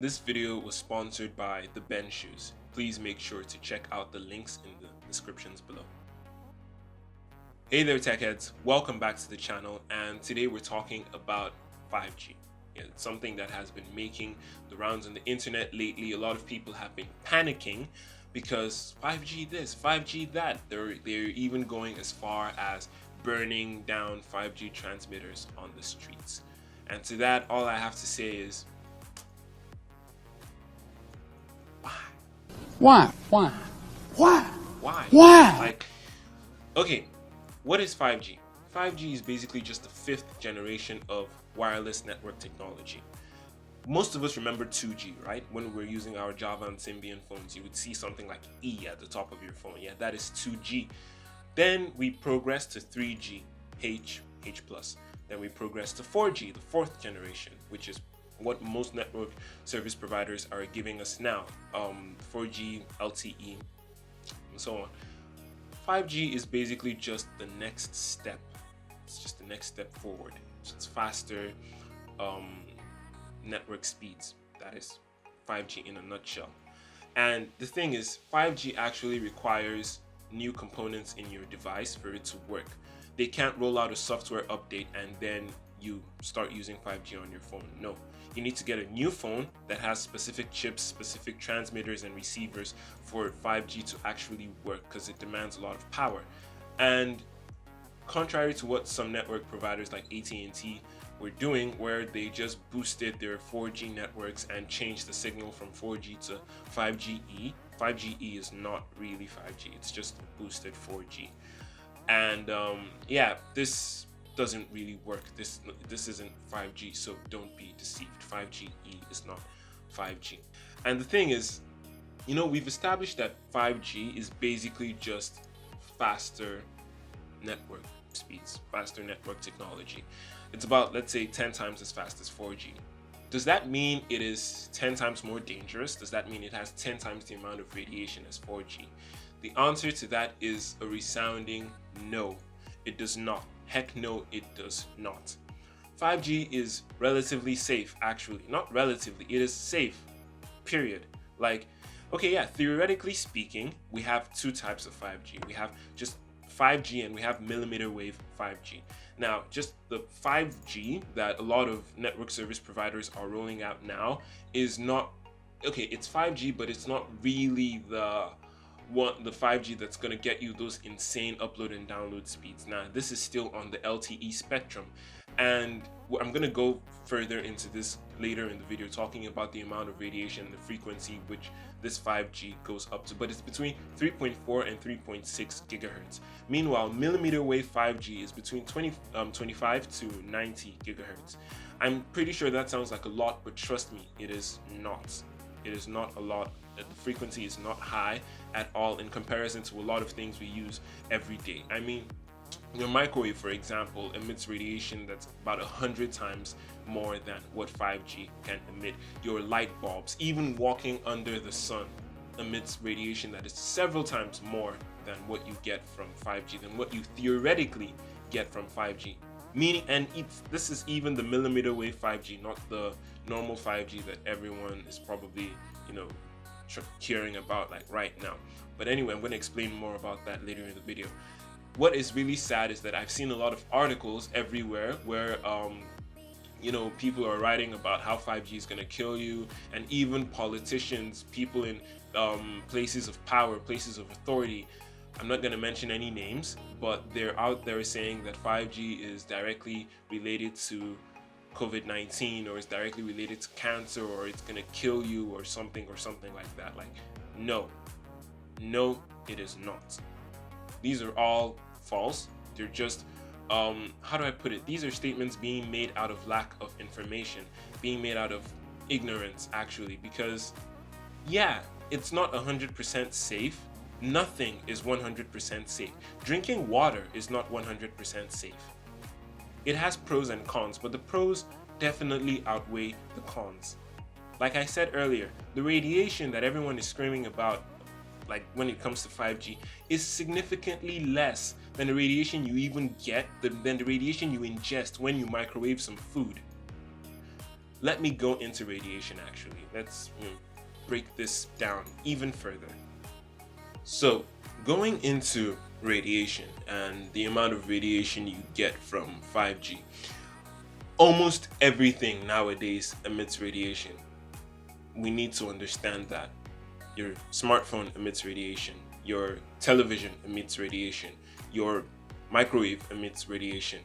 This video was sponsored by the Ben Shoes. Please make sure to check out the links in the descriptions below. Hey there tech heads, welcome back to the channel, and today we're talking about 5G. It's something that has been making the rounds on the internet lately. A lot of people have been panicking because 5G this, 5G that. They're even going as far as burning down 5G transmitters on the streets. And to that, all I have to say is, Why? Like, okay, what is 5G? 5G is basically just the fifth generation of wireless network technology. Most of us remember 2G, right? When we were using our Java and Symbian phones, you would see something like E at the top of your phone. Yeah, that is 2G. Then we progressed to 3G, H+. Then we progressed to 4G, the fourth generation, which is what most network service providers are giving us now. 4G, LTE, and so on. 5G is basically just the next step. It's just the next step forward. It's faster network speeds. That is 5G in a nutshell. And the thing is, 5G actually requires new components in your device for it to work. They can't roll out a software update and then you start using 5G on your phone. No, you need to get a new phone that has specific chips, specific transmitters and receivers for 5G to actually work, because it demands a lot of power. And contrary to what some network providers like AT&T were doing, where they just boosted their 4G networks and changed the signal from 4G to 5GE. 5GE is not really 5G, it's just boosted 4G. And yeah, this doesn't really work. This isn't 5G, so don't be deceived. 5GE is not 5G. And the thing is, you know, we've established that 5G is basically just faster network speeds, faster network technology. It's about, let's say, 10 times as fast as 4G. Does that mean it is 10 times more dangerous? Does that mean it has 10 times the amount of radiation as 4G? The answer to that is a resounding no. It does not. Heck no, it does not. 5G is relatively safe, actually. Not relatively, it is safe, period. Like, okay, yeah, theoretically speaking, we have two types of 5G. We have just 5G and we have millimeter wave 5G. Now, just the 5G that a lot of network service providers are rolling out now is not, okay, it's 5G, but it's not really the 5G that's going to get you those insane upload and download speeds. Now, this is still on the LTE spectrum, and I'm going to go further into this later in the video, talking about the amount of radiation and the frequency which this 5G goes up to, but it's between 3.4 and 3.6 gigahertz. Meanwhile, millimeter wave 5G is between 25 to 90 gigahertz. I'm pretty sure that sounds like a lot, but trust me, it is not. It is not a lot. The frequency is not high at all in comparison to a lot of things we use every day. I mean, your microwave, for example, emits radiation that's about 100 times more than what 5G can emit. Your light bulbs, even walking under the sun, emits radiation that is several times more than what you get from 5G, than what you theoretically get from 5G. Meaning, and this is even the millimeter wave 5G, not the normal 5G that everyone is probably, you know, hearing about like right now. But anyway, I'm going to explain more about that later in the video. What is really sad is that I've seen a lot of articles everywhere where you know, people are writing about how 5G is going to kill you, and even politicians, people in places of power, places of authority, I'm not going to mention any names, but they're out there saying that 5G is directly related to COVID-19, or is directly related to cancer, or it's going to kill you, or something like that. Like, no, it is not. These are all false. They're just, how do I put it? These are statements being made out of lack of information, being made out of ignorance, actually, because, yeah, it's not 100% safe. Nothing is 100% safe. Drinking water is not 100% safe. It has pros and cons, but the pros definitely outweigh the cons. Like I said earlier, the radiation that everyone is screaming about, like when it comes to 5G, is significantly less than the radiation you even get, than the radiation you ingest when you microwave some food. let me go into radiation actually. Let's break this down even further. So, going into radiation and the amount of radiation you get from 5G, almost everything nowadays emits radiation. We need to understand that. Your smartphone emits radiation, your television emits radiation, your microwave emits radiation,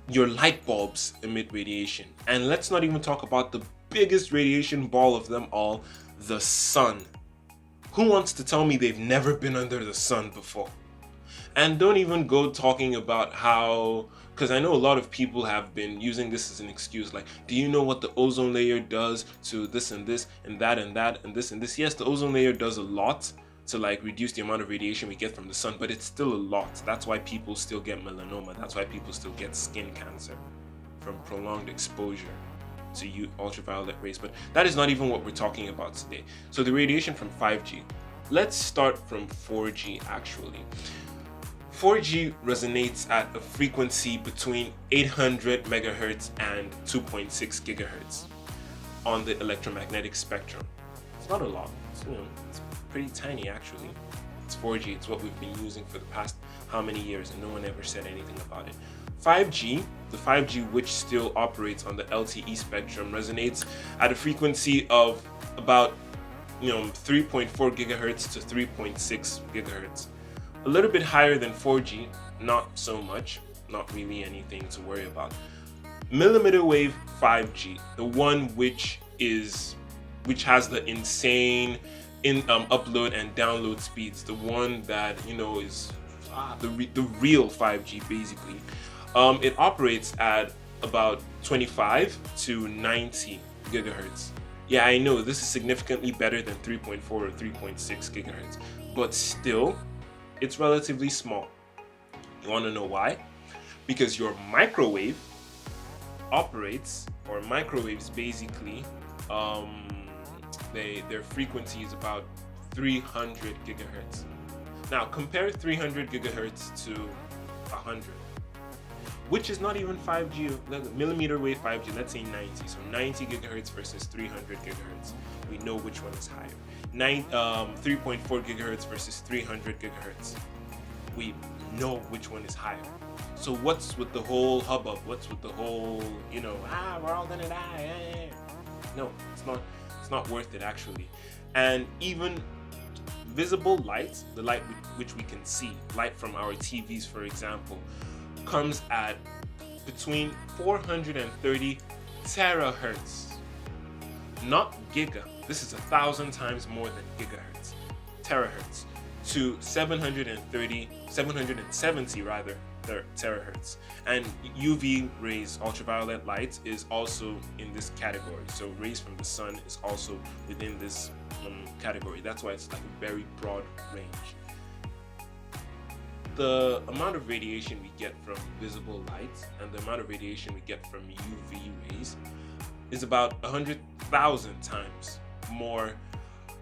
your light bulbs emit radiation. And let's not even talk about the biggest radiation ball of them all, the sun. Who wants to tell me they've never been under the sun before? And don't even go talking about how, because I know a lot of people have been using this as an excuse, like, do you know what the ozone layer does to this and this and that and that and this and this? Yes, the ozone layer does a lot to like reduce the amount of radiation we get from the sun, but it's still a lot. That's why people still get melanoma. That's why people still get skin cancer from prolonged exposure to ultraviolet rays. But that is not even what we're talking about today. So the radiation from 5G. Let's start from 4G actually. 4G resonates at a frequency between 800 megahertz and 2.6 gigahertz on the electromagnetic spectrum. It's not a lot. It's pretty tiny actually. It's 4G. It's what we've been using for the past how many years, and no one ever said anything about it. 5G, the 5G which still operates on the LTE spectrum, resonates at a frequency of about 3.4 gigahertz to 3.6 gigahertz. A little bit higher than 4G, not so much, not really anything to worry about. Millimeter wave 5G, the one which has the insane upload and download speeds, the one that is the real 5G basically. It operates at about 25 to 90 gigahertz. Yeah, I know this is significantly better than 3.4 or 3.6 gigahertz, but still, it's relatively small. You want to know why? Because your microwaves basically, their frequency is about 300 gigahertz. Now compare 300 gigahertz to 100, which is not even 5G, millimeter wave 5G, let's say 90. So 90 gigahertz versus 300 gigahertz. We know which one is higher. 3.4 gigahertz versus 300 gigahertz. We know which one is higher. So what's with the whole hubbub? What's with the whole, we're all gonna die. No, it's not worth it actually. And even visible light, the light which we can see, light from our TVs for example, comes at between 430 terahertz. Not giga. This is 1,000 times more than gigahertz. Terahertz to 770 rather terahertz. And UV rays, ultraviolet light, is also in this category. So rays from the sun is also within this category. That's why it's like a very broad range. The amount of radiation we get from visible light and the amount of radiation we get from UV rays is about 100,000 times more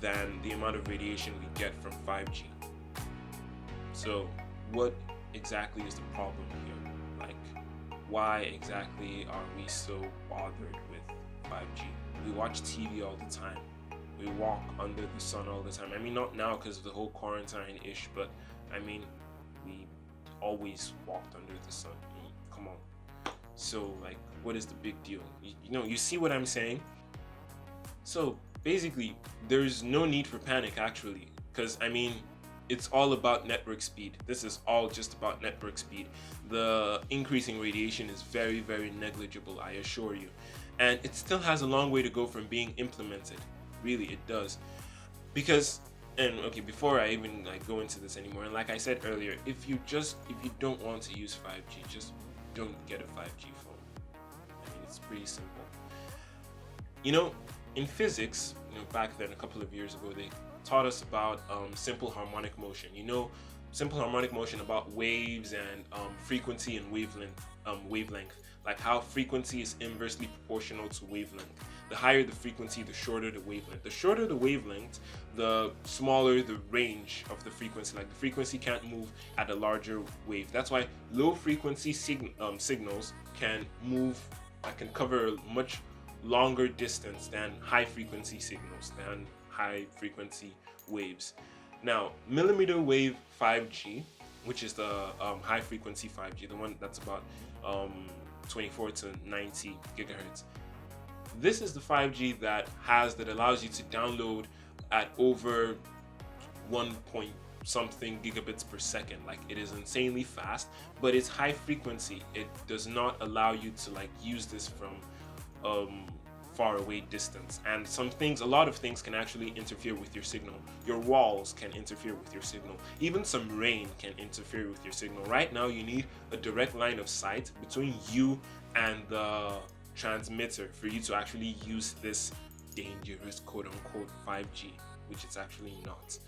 than the amount of radiation we get from 5G. So what exactly is the problem here? Like, why exactly are we so bothered with 5G? We watch TV all the time. We walk under the sun all the time. I mean, not now because of the whole quarantine-ish, but I mean, we always walked under the sun. Come on. So, like, what is the big deal? You see what I'm saying? So, basically, there's no need for panic, actually. Because, I mean, it's all about network speed. This is all just about network speed. The increasing radiation is very, very negligible, I assure you. And it still has a long way to go from being implemented. Really, it does. Because, and okay, before I even go into this anymore, and like I said earlier, if you don't want to use 5G, just don't get a 5G phone. I mean, it's pretty simple. In physics, back then a couple of years ago, they taught us about simple harmonic motion. Simple harmonic motion about waves and frequency and wavelength. Like how frequency is inversely proportional to wavelength. The higher the frequency, the shorter the wavelength. The shorter the wavelength, the smaller the range of the frequency. Like the frequency can't move at a larger wave. That's why low frequency signals can move, can cover a much longer distance than high frequency signals, than high frequency waves. Now, millimeter wave 5G, which is the high frequency 5G, the one that's about 24 to 90 gigahertz. This is the 5G that allows you to download at over 1 point something gigabits per second. Like, it is insanely fast, but it's high frequency. It does not allow you to like use this from far away distance, and a lot of things can actually interfere with your signal. Your walls can interfere with your signal. Even some rain can interfere with your signal. Right now you need a direct line of sight between you and the transmitter for you to actually use this dangerous quote-unquote 5G, which it's actually not.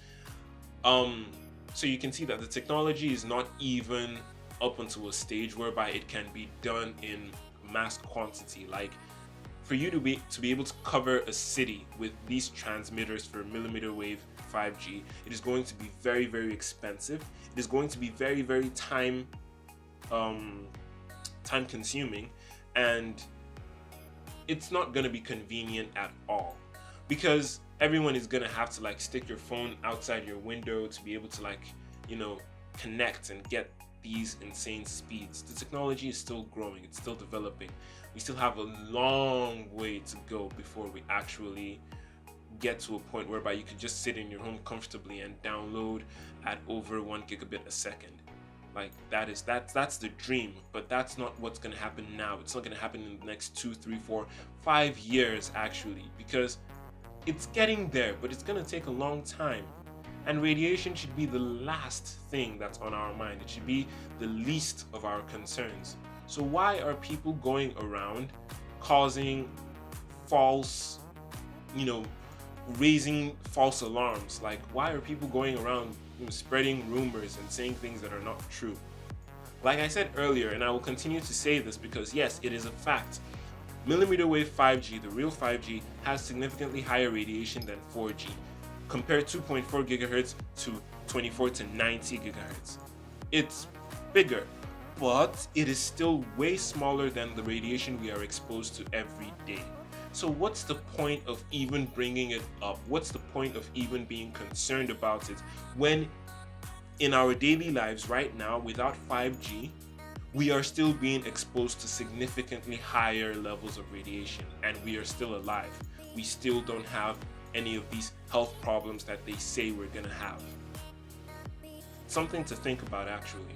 So you can see that the technology is not even up until a stage whereby it can be done in mass quantity. Like, for you to be able to cover a city with these transmitters for millimeter wave 5G, it is going to be very, very expensive. It is going to be very, very time consuming, and it's not going to be convenient at all, because everyone is going to have to like stick your phone outside your window to be able to like, you know, connect and get these insane speeds. The technology is still growing, it's still developing. We still have a long way to go before we actually get to a point whereby you can just sit in your home comfortably and download at over 1 gigabit a second. Like, that's the dream, but that's not what's going to happen now. It's not going to happen in the next 2, 3, 4, 5 years actually, because it's getting there, but it's going to take a long time. And radiation should be the last thing that's on our mind. It should be the least of our concerns. So why are people going around causing false, raising false alarms? Like, why are people going around spreading rumors and saying things that are not true? Like I said earlier, and I will continue to say this because yes, it is a fact. Millimeter wave 5G, the real 5G, has significantly higher radiation than 4G. Compare 2.4 gigahertz to 24 to 90 gigahertz. It's bigger, but it is still way smaller than the radiation we are exposed to every day. So what's the point of even bringing it up? What's the point of even being concerned about it when in our daily lives right now, without 5G, we are still being exposed to significantly higher levels of radiation, and we are still alive. We still don't have any of these health problems that they say we're gonna have. Something to think about actually.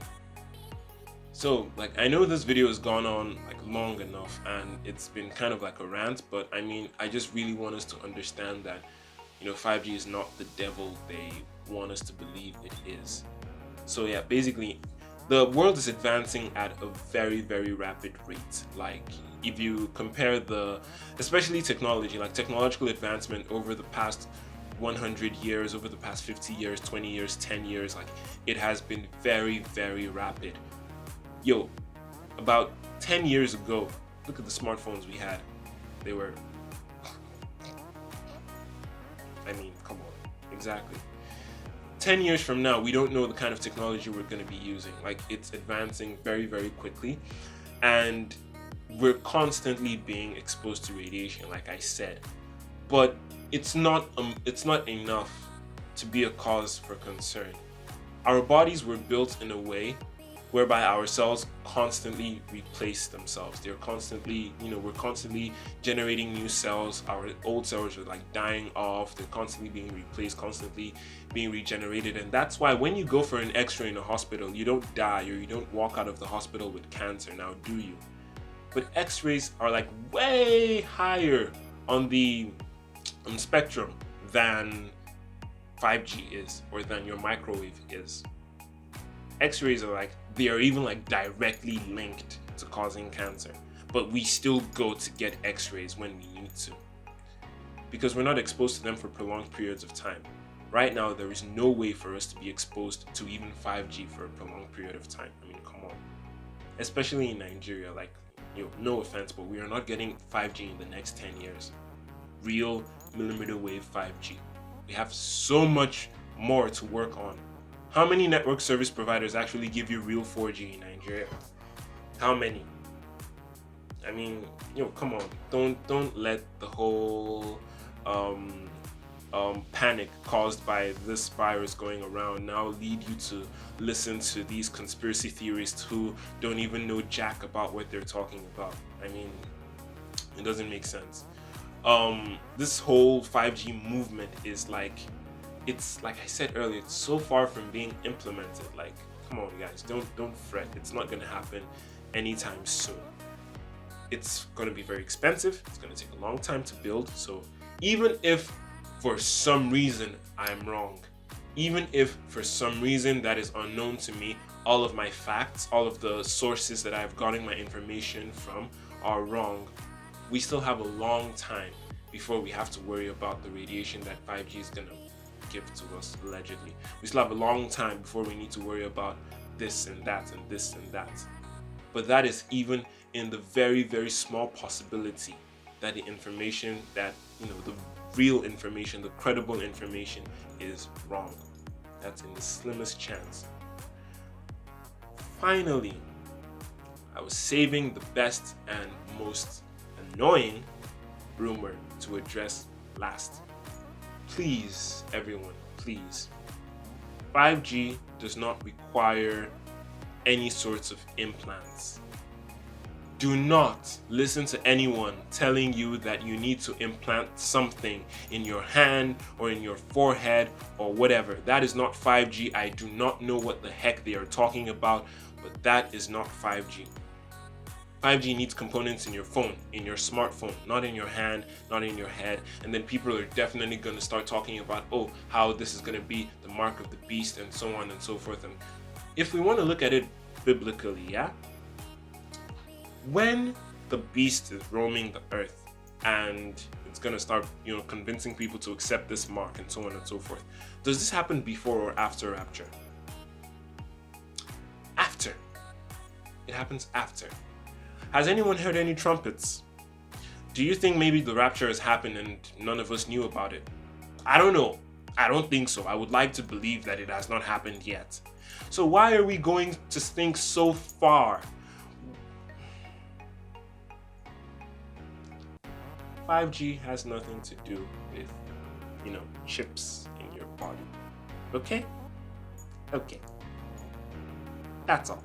So, like, I know this video has gone on like long enough and it's been kind of like a rant, but I mean, I just really want us to understand that, 5G is not the devil they want us to believe it is. So yeah, basically, the world is advancing at a very, very rapid rate. Like, if you compare especially technology, like technological advancement over the past 100 years, over the past 50 years, 20 years, 10 years, like, it has been very, very rapid. Yo, about 10 years ago, look at the smartphones we had. They were, I mean, come on, exactly. 10 years from now, we don't know the kind of technology we're going to be using. Like, it's advancing very, very quickly, and we're constantly being exposed to radiation, like I said. But it's not enough to be a cause for concern. Our bodies were built in a way whereby our cells constantly replace themselves. They're constantly, we're constantly generating new cells. Our old cells are like dying off. They're constantly being replaced, constantly being regenerated. And that's why when you go for an x-ray in a hospital, you don't die, or you don't walk out of the hospital with cancer, now do you? But x-rays are like way higher on the spectrum than 5G is, or than your microwave is. X-rays are like, they are even like directly linked to causing cancer, but we still go to get x-rays when we need to, because we're not exposed to them for prolonged periods of time. Right now, there is no way for us to be exposed to even 5G for a prolonged period of time. I mean, come on. Especially in Nigeria, like, no offense, but we are not getting 5G in the next 10 years. Real millimeter wave 5G. We have so much more to work on. How many network service providers actually give you real 4G in Nigeria? How many? I mean, come on, don't let the whole panic caused by this virus going around now lead you to listen to these conspiracy theorists who don't even know jack about what they're talking about. I mean, it doesn't make sense. This whole 5G movement is like, it's like I said earlier, it's so far from being implemented. Like, come on guys, don't fret. It's not gonna happen anytime soon. It's gonna be very expensive. It's gonna take a long time to build. So even if for some reason I'm wrong, even if for some reason that is unknown to me, all of my facts, all of the sources that I've gotten my information from are wrong, we still have a long time before we have to worry about the radiation that 5G is gonna give to us, allegedly. We still have a long time before we need to worry about this and that and this and that. But that is even in the very, very small possibility that the information that, the real information, the credible information is wrong. That's in the slimmest chance. Finally, I was saving the best and most annoying rumor to address last. Please, everyone, please. 5G does not require any sorts of implants. Do not listen to anyone telling you that you need to implant something in your hand or in your forehead or whatever. That is not 5G. I do not know what the heck they are talking about, but that is not 5G. 5G needs components in your phone, in your smartphone, not in your hand, not in your head. And then people are definitely going to start talking about, how this is going to be the mark of the beast and so on and so forth. And if we want to look at it biblically, yeah? When the beast is roaming the earth and it's going to start, convincing people to accept this mark and so on and so forth, does this happen before or after rapture? After. It happens after. Has anyone heard any trumpets? Do you think maybe the rapture has happened and none of us knew about it? I don't know. I don't think so. I would like to believe that it has not happened yet. So why are we going to think so far? 5G has nothing to do with, chips in your body. Okay? Okay. That's all.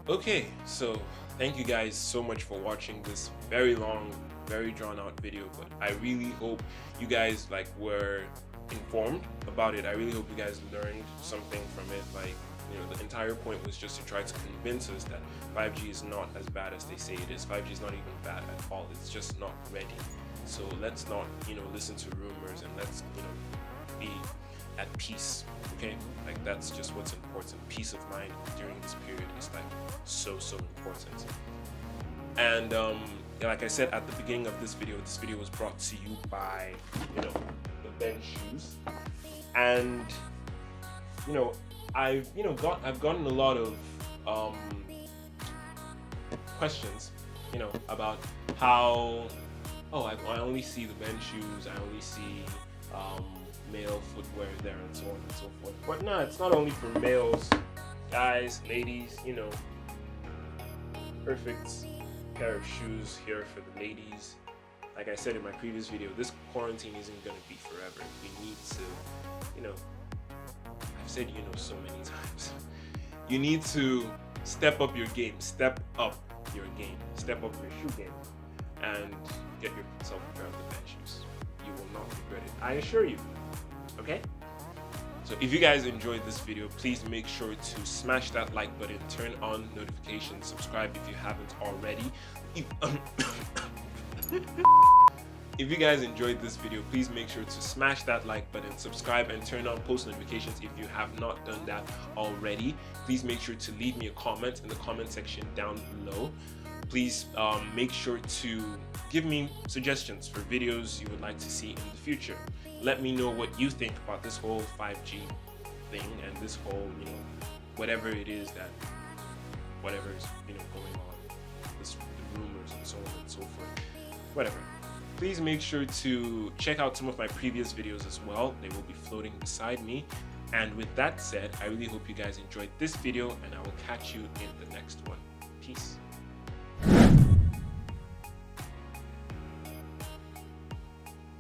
Okay, so thank you guys so much for watching this very long, very drawn out video, but I really hope you guys were informed about it. I really hope you guys learned something from it. The entire point was just to try to convince us that 5G is not as bad as they say it is. 5G is not even bad at all. It's just not ready. So let's not, listen to rumors, and let's, be at peace. Okay, that's just what's important. Peace of mind during this period is so important. And like I said at the beginning of this video was brought to you by the Ben shoes. And I've gotten a lot of questions about how I only see the Ben shoes, I only see male footwear there and so on and so forth. But no, it's not only for males, guys, ladies, perfect pair of shoes here for the ladies. Like I said in my previous video, this quarantine isn't going to be forever. We need to, I've said so many times, you need to step up your game, step up your shoe game, and get yourself a pair of the Ben shoes. You will not regret it, I assure you. Okay? So if you guys enjoyed this video, please make sure to smash that like button, turn on notifications, subscribe if you haven't already. If you guys enjoyed this video, please make sure to smash that like button, subscribe, and turn on post notifications if you have not done that already. Please make sure to leave me a comment in the comment section down below. Please make sure to give me suggestions for videos you would like to see in the future. Let me know what you think about this whole 5G thing and this whole, whatever it is that, whatever is, going on, the rumors and so on and so forth, whatever. Please make sure to check out some of my previous videos as well. They will be floating beside me. And with that said, I really hope you guys enjoyed this video, and I will catch you in the next one. Peace.